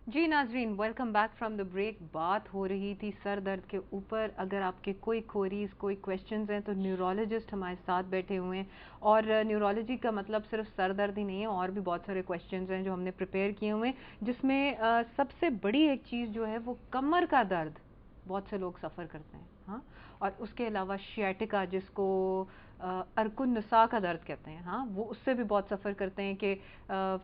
जी नाजरीन, welcome back from the break. बात हो रही थी सर दर्द के ऊपर। अगर आपके कोई क्वेरीज, कोई क्वेश्चंस हैं तो न्यूरोलॉजिस्ट हमारे साथ बैठे हुए हैं। और न्यूरोलॉजी का मतलब सिर्फ सर दर्द ही नहीं है, और भी बहुत सारे क्वेश्चंस हैं जो हमने प्रिपेयर किए हुए हैं, जिसमें सबसे बड़ी एक चीज़ जो है वो कमर का दर्द बहुत से लोग सफ़र करते हैं। हाँ, और उसके अलावा शियाटिका, जिसको अरकुन नसा का दर्द कहते हैं, हाँ, वो उससे भी बहुत सफ़र करते हैं कि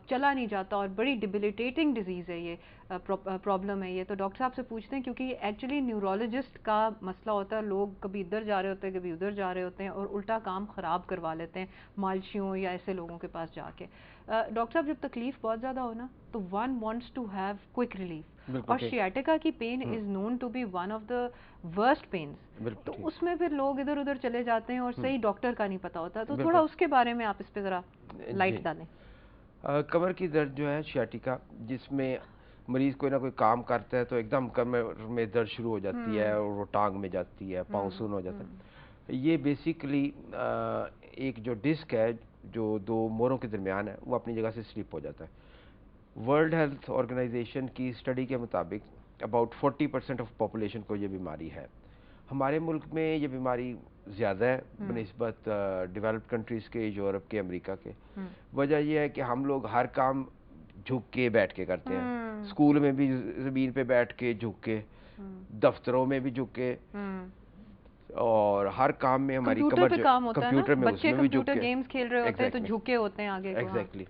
चला नहीं जाता, और बड़ी डिबिलिटेटिंग डिजीज़ है ये, प्रॉब्लम है ये। तो डॉक्टर साहब से पूछते हैं, क्योंकि एक्चुअली न्यूरोलॉजिस्ट का मसला होता है, लोग कभी इधर जा रहे होते हैं, कभी उधर जा रहे होते हैं, और उल्टा काम ख़राब करवा लेते हैं मालशियों या ऐसे लोगों के पास जाके। डॉक्टर साहब, जब तकलीफ़ बहुत ज़्यादा हो ना, तो one wants to have quick relief, और शियाटिका की pain is known to be one of the worst pains. तो उसमें फिर लोग इधर उधर चले जाते हैं और सही डॉक्टर का नहीं पता होता। तो थोड़ा उसके बारे में आप इस पे ज़रा लाइट डालें। कमर की दर्द जो है शियाटिका, जिसमें मरीज कोई ना कोई काम करता है तो एकदम कमर में दर्द शुरू हो जाती है और वो टांग में जाती है, पाँव सुन्न हो जाता है। ये बेसिकली एक जो डिस्क है जो दो मोरों के दरमियान है, वो अपनी जगह से स्लिप हो जाता है। वर्ल्ड हेल्थ ऑर्गेनाइजेशन की स्टडी के मुताबिक अबाउट 40% ऑफ पॉपुलेशन को ये बीमारी है। हमारे मुल्क में ये बीमारी ज़्यादा है बनिस्बत डेवलप्ड कंट्रीज़ के, यूरोप के, अमेरिका के। वजह यह है कि हम लोग हर काम झुक के बैठ के करते हैं। स्कूल में भी ज़मीन पे बैठ के झुक के, दफ्तरों में भी झुक के, और हर काम में हमारी कमर जो कंप्यूटर में, उसमें भी झुक के, गेम्स खेल रहे होते हैं तो झुके होते हैं आगे को। एग्जैक्टली।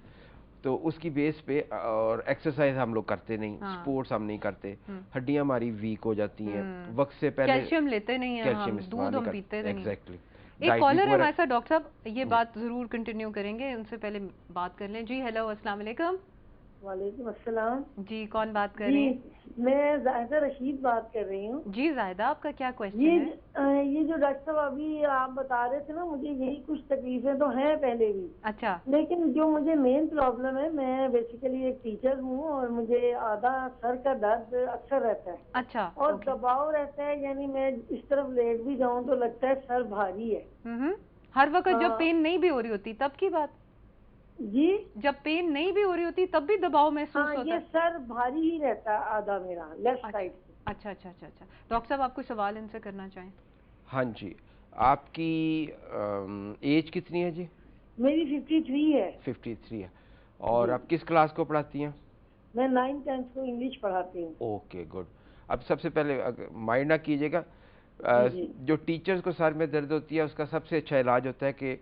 तो उसकी बेस पे, और एक्सरसाइज हम लोग करते नहीं, स्पोर्ट्स हम नहीं करते, हड्डियां हमारी वीक हो जाती हैं, वक्त से पहले कैल्शियम लेते नहीं हैं, कैल्शियम दूध हम पीते नहीं। एग्जैक्टली। एक कॉलर है हमारे साथ, डॉक्टर साहब ये बात जरूर कंटिन्यू करेंगे, उनसे पहले बात कर लें। जी हेलो, अस्सलाम वालेकुम। वालेकुम अस्सलाम। जी, कौन बात कर रही हैं? मैं जायदा रशीद बात कर रही हूँ। जी जायदा, आपका क्या क्वेश्चन है? ये जो डॉक्टर साहब अभी आप बता रहे थे ना, मुझे यही कुछ तकलीफें तो हैं पहले भी। अच्छा। लेकिन जो मुझे मेन प्रॉब्लम है, मैं बेसिकली एक टीचर हूँ और मुझे आधा सर का दर्द अक्सर रहता है। अच्छा। और दबाव रहता है, यानी मैं इस तरफ लेट भी जाऊँ तो लगता है सर भारी है। हर वक्त जब पेन नहीं भी हो रही होती तब की बात? जी, जब पेन नहीं भी हो रही होती तब भी दबाव महसूस होता है? ये सर भारी ही रहता है आधा मेरा लेफ्ट साइड से। अच्छा अच्छा अच्छा अच्छा। डॉक्टर साहब, आप कोई सवाल इनसे करना चाहें? हाँ जी। आपकी एज कितनी है जी? मेरी 53 है। 53 है। और आप किस क्लास को पढ़ाती हैं? मैं 9th-10th को इंग्लिश पढ़ाती हूँ। Okay, good. अब सबसे पहले माइंड ना कीजिएगा, जो टीचर्स को सर में दर्द होती है उसका सबसे अच्छा इलाज होता है कि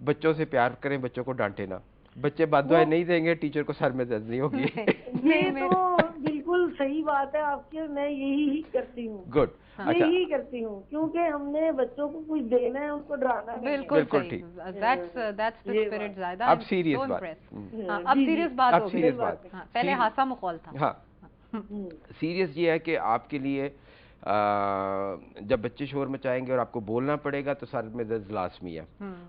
बच्चों से प्यार करें, बच्चों को डांटे ना। बच्चे बददुआएं नहीं देंगे, टीचर को सर में दर्द नहीं होगी। ये तो बिल्कुल सही बात है आपकी, मैं यही करती हूँ। गुड। यही करती हूँ, क्योंकि हमने बच्चों को कुछ देना है, उनको डराना है। बिल्कुल ठीक। दैट्स द स्पिरिट जायदा। अब सीरियस बात। अब सीरियस बात हो गई। पहले हासा मखौल था। हाँ, सीरियस ये है कि आपके लिए जब बच्चे शोर मचाएंगे और आपको बोलना पड़ेगा तो सर में दर्द लाजमी है।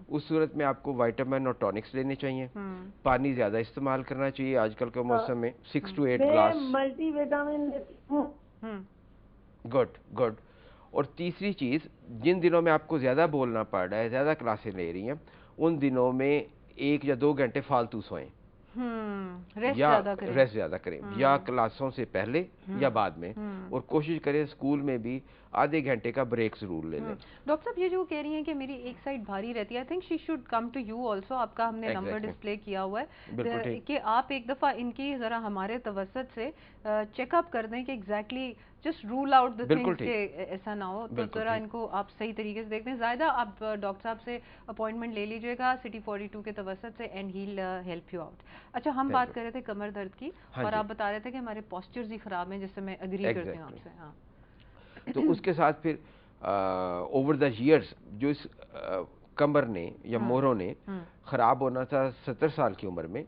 उस सूरत में आपको विटामिन और टॉनिक्स लेने चाहिए, पानी ज्यादा इस्तेमाल करना चाहिए। आजकल के मौसम में 6 to 8 glass multivitamin. Good good. और तीसरी चीज, जिन दिनों में आपको ज्यादा बोलना पड़ रहा है, ज्यादा क्लासेस ले रही हैं, उन दिनों में 1 या 2 घंटे फालतू सोएं, रेस्ट ज्यादा करें, या क्लासों से पहले या बाद में। और कोशिश करें स्कूल में भी आधे घंटे का ब्रेक जरूर ले लें। डॉक्टर साहब, ये जो कह रही हैं कि मेरी एक साइड भारी रहती है, I think she should come to you also. आपका हमने नंबर डिस्प्ले किया हुआ है कि आप एक दफा इनकी जरा हमारे तवसत से चेकअप कर दें कि exactly just rule out the things के ऐसा ना हो। तो जरा इनको आप सही तरीके से देखते हैं। ज़्यादा आप डॉक्टर साहब से अपॉइंटमेंट ले लीजिएगा सिटी 42 के तवसत से, and he help you out. अच्छा, हम बात कर रहे थे कमर दर्द की, और आप बता रहे थे कि हमारे पॉस्चर्स ही खराब हैं, जिससे मैं एग्री करती हूँ आपसे। हाँ, तो उसके साथ फिर ओवर द ईयर्स जो इस कमर ने या मोरों ने खराब होना था 70 साल की उम्र में,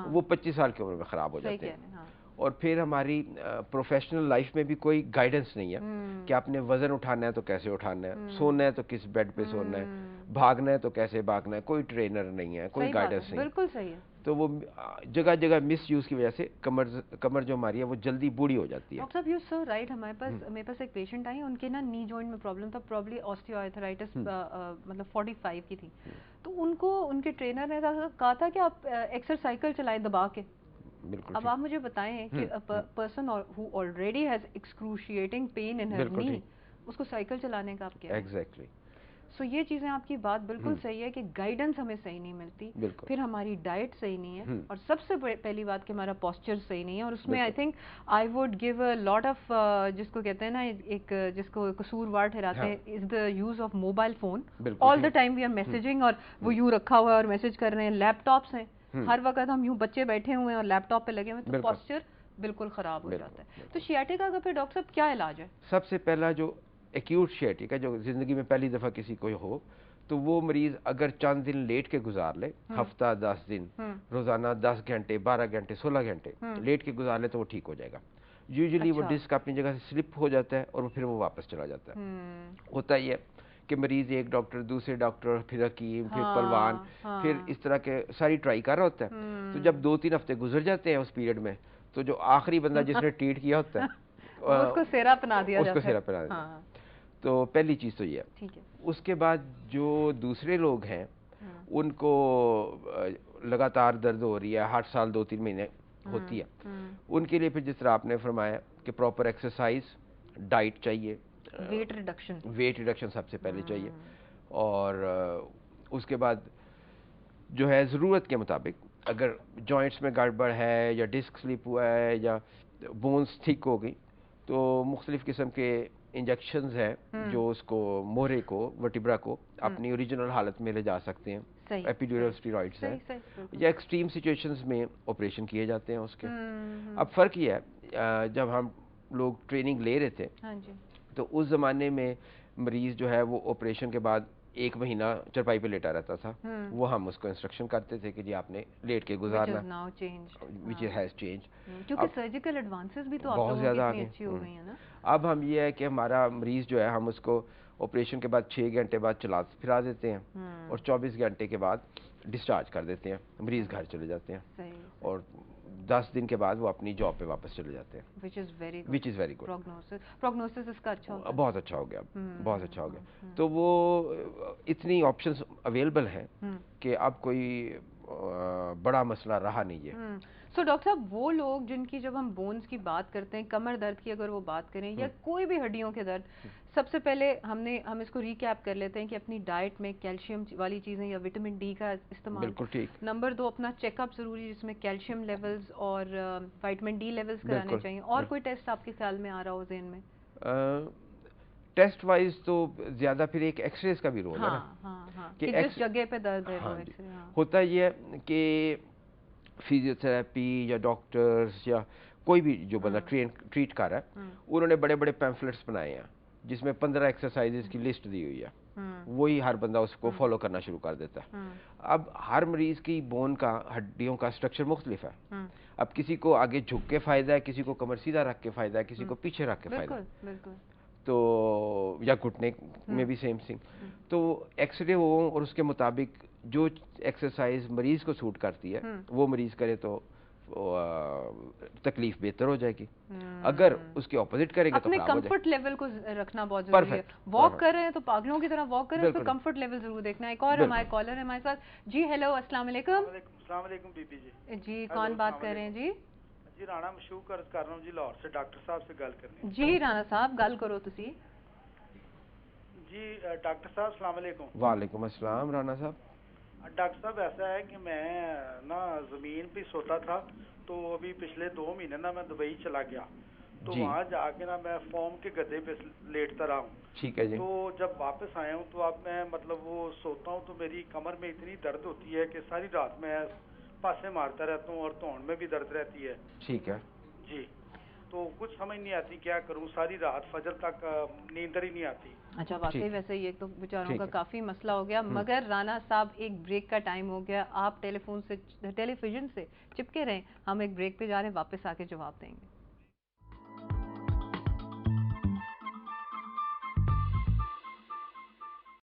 वो 25 साल की उम्र में खराब हो जाते हैं। और फिर हमारी प्रोफेशनल लाइफ में भी कोई गाइडेंस नहीं है कि आपने वजन उठाना है तो कैसे उठाना है, सोना है तो किस बेड पे सोना है, भागना है तो कैसे भागना है, कोई ट्रेनर नहीं है, कोई गाइडेंस नहीं। बिल्कुल सही है। तो वो जगह जगह मिस यूज की वजह से कमर जो हमारी है वो जल्दी बूढ़ी हो जाती है। डॉक्टर साहब, यू सो राइट। मेरे पास एक पेशेंट आई, उनके ना नी जॉइंट में प्रॉब्लम था, प्रॉब्ली ऑस्टियोआर्थराइटिस, मतलब 45 की थी। तो उनको उनके ट्रेनर ने कहा था कि आप एक्सरसाइकिल चलाएं दबा के। बिल्कुल अब आप मुझे बताएं कि person who already has excruciating pain in her knee, उसको साइकिल चलाने का आप क्या? एग्जैक्टली। सो ये चीज़ें आपकी बात बिल्कुल सही है कि गाइडेंस हमें सही नहीं मिलती, फिर हमारी डाइट सही नहीं है, और सबसे पहली बात कि हमारा पोस्चर सही नहीं है। और उसमें I think I would give a lot of, जिसको कहते हैं ना, एक जिसको कसूरवार ठहराते हैं, is the use of mobile phone. All the time we are messaging, और वो यूँ रखा हुआ है और मैसेज कर रहे हैं। लैपटॉप्स हैं, हर वक्त हम यूँ बच्चे बैठे हुए हैं और लैपटॉप पे लगे हुए हैं, तो पोस्चर बिल्कुल खराब हो जाता है। तो सियाटिका का फिर डॉक्टर साहब क्या इलाज है? सबसे पहला जो एक्यूट सियाटिका जो जिंदगी में पहली दफा किसी को हो, तो वो मरीज अगर चंद दिन लेट के गुजार ले, हफ्ता 10 दिन, रोजाना 10 घंटे 12 घंटे 16 घंटे लेट के गुजार ले, तो वो ठीक हो जाएगा। यूजुअली वो डिस्क अपनी जगह से स्लिप हो जाता है और फिर वो वापस चला जाता है। होता ही है कि मरीज एक डॉक्टर, दूसरे डॉक्टर, फिर हकीम, फिर पहलवान, फिर इस तरह के सारी ट्राई कर रहा होता है। तो जब 2-3 हफ्ते गुजर जाते हैं उस पीरियड में, तो जो आखिरी बंदा जिसने ट्रीट किया होता है उसको सेरा पहना दिया जाता है। उसको सेरा पहना दिया। तो पहली चीज तो ये है। उसके बाद जो दूसरे लोग हैं, उनको लगातार दर्द हो रही है, हर साल 2-3 महीने होती है, उनके लिए फिर जिस तरह आपने फरमाया कि प्रॉपर एक्सरसाइज, डाइट चाहिए, वेट रिडक्शन सबसे पहले चाहिए, और उसके बाद जो है ज़रूरत के मुताबिक अगर जॉइंट्स में गड़बड़ है या डिस्क स्लिप हुआ है या बोन्स थिक हो गई, तो मुख्तलिफ किस्म के इंजेक्शंस हैं जो उसको मोरे को, वर्टिब्रा को अपनी ओरिजिनल हालत में ले जा सकते हैं। एपिड्यूरल स्टेरॉइड्स हैं, या एक्सट्रीम सिचुएशंस में ऑपरेशन किए जाते हैं उसके। अब फर्क ये है, जब हम लोग ट्रेनिंग ले रहे थे, तो उस जमाने में मरीज जो है वो ऑपरेशन के बाद 1 महीना चरपाई पे लेटा रहता था। वो हम उसको इंस्ट्रक्शन करते थे कि जी आपने लेट के गुजारना, विच हैज चेंज, क्योंकि सर्जिकल एडवांसेस भी तो आप बहुत लोगों ज्यादा की अच्छी हो गई है ना। अब हम ये है कि हमारा मरीज जो है, हम उसको ऑपरेशन के बाद 6 घंटे बाद चला फिरा देते हैं, और 24 घंटे के बाद डिस्चार्ज कर देते हैं, मरीज घर चले जाते हैं, और 10 दिन के बाद वो अपनी जॉब पे वापस चले जाते हैं। Which is very good. Prognosis इसका अच्छा होगा, बहुत अच्छा हो गया, बहुत अच्छा हो गया। तो वो इतनी ऑप्शंस अवेलेबल हैं कि अब कोई बड़ा मसला रहा नहीं है। सो डॉक्टर साहब, वो लोग जिनकी, जब हम बोन्स की बात करते हैं, कमर दर्द की अगर वो बात करें या कोई भी हड्डियों के दर्द, सबसे पहले हम इसको रिकैप कर लेते हैं कि अपनी डाइट में कैल्शियम वाली चीज़ें या विटामिन डी का इस्तेमाल। बिल्कुल ठीक। नंबर 2, अपना चेकअप ज़रूरी, जिसमें कैल्शियम लेवल्स और विटामिन डी लेवल्स कराने चाहिए। और कोई टेस्ट आपके ख्याल में आ रहा हो ज़हन में? टेस्ट वाइज तो ज्यादा फिर एक एक्सरेज का भी रोल है ना, कि जिस जगह पे दर्द है वो एक्सरे। होता ये है कि फिजियोथेरेपी या डॉक्टर्स या कोई भी जो बंदा ट्रीट कर रहा है, उन्होंने बड़े बड़े पैम्फलेट्स बनाए हैं जिसमें 15 एक्सरसाइजेस की लिस्ट दी हुई है। वही हर बंदा उसको फॉलो करना शुरू कर देता है। अब हर मरीज की बोन का, हड्डियों का स्ट्रक्चर मुख्तलिफ है। अब किसी को आगे झुक के फायदा है, किसी को कमर सीधा रख के फायदा है, किसी को पीछे रख के फायदा है, तो या घुटने में भी सेम थिंग। तो एक्सरे हो और उसके मुताबिक जो एक्सरसाइज मरीज को सूट करती है वो मरीज करे तो तकलीफ बेहतर हो जाएगी। अगर उसके ऑपोजिट करेंगे तो अपने कंफर्ट लेवल को रखना बहुत जरूरी है। वॉक कर रहे हैं तो पागलों की तरह वॉक करें, उसका कंफर्ट लेवल जरूर देखना है। एक और हमारे कॉलर है हमारे साथ। जी हेलो, अस्सलाम वालेकुम। अस्सलाम वालेकुम बीबी जी। जी कौन बात कर रहे हैं? जी जी राणा मशहूर कर रहा हूँ जी, लाहौर से। डॉक्टर साहब से गल करनी जी। राणा साहब गल करो तुसी जी। डॉक्टर साहब अस्सलाम वालेकुम। वालेकुम अस्सलाम राणा साहब। डॉक्टर साहब ऐसा है कि मैं ना जमीन पे सोता था, तो अभी पिछले 2 महीने ना मैं दुबई चला गया, तो वहाँ जाके ना मैं फोम के गद्दे पे लेटता रहा हूँ। ठीक है जी। तो जब वापस आया हूँ तो अब मैं मतलब वो सोता हूँ तो मेरी कमर में इतनी दर्द होती है कि सारी रात मैं पासे मारता रहता हूँ और धौन में भी दर्द रहती है। ठीक है जी। तो कुछ समझ नहीं आती क्या करूँ, सारी रात फजर तक नींद ही नहीं आती। अच्छा, वाकई वैसे ये तो बेचारों का काफी मसला हो गया। मगर राणा साहब, एक ब्रेक का टाइम हो गया। आप टेलीविजन से चिपके रहें, हम एक ब्रेक पे जा रहे हैं, वापस आके जवाब देंगे।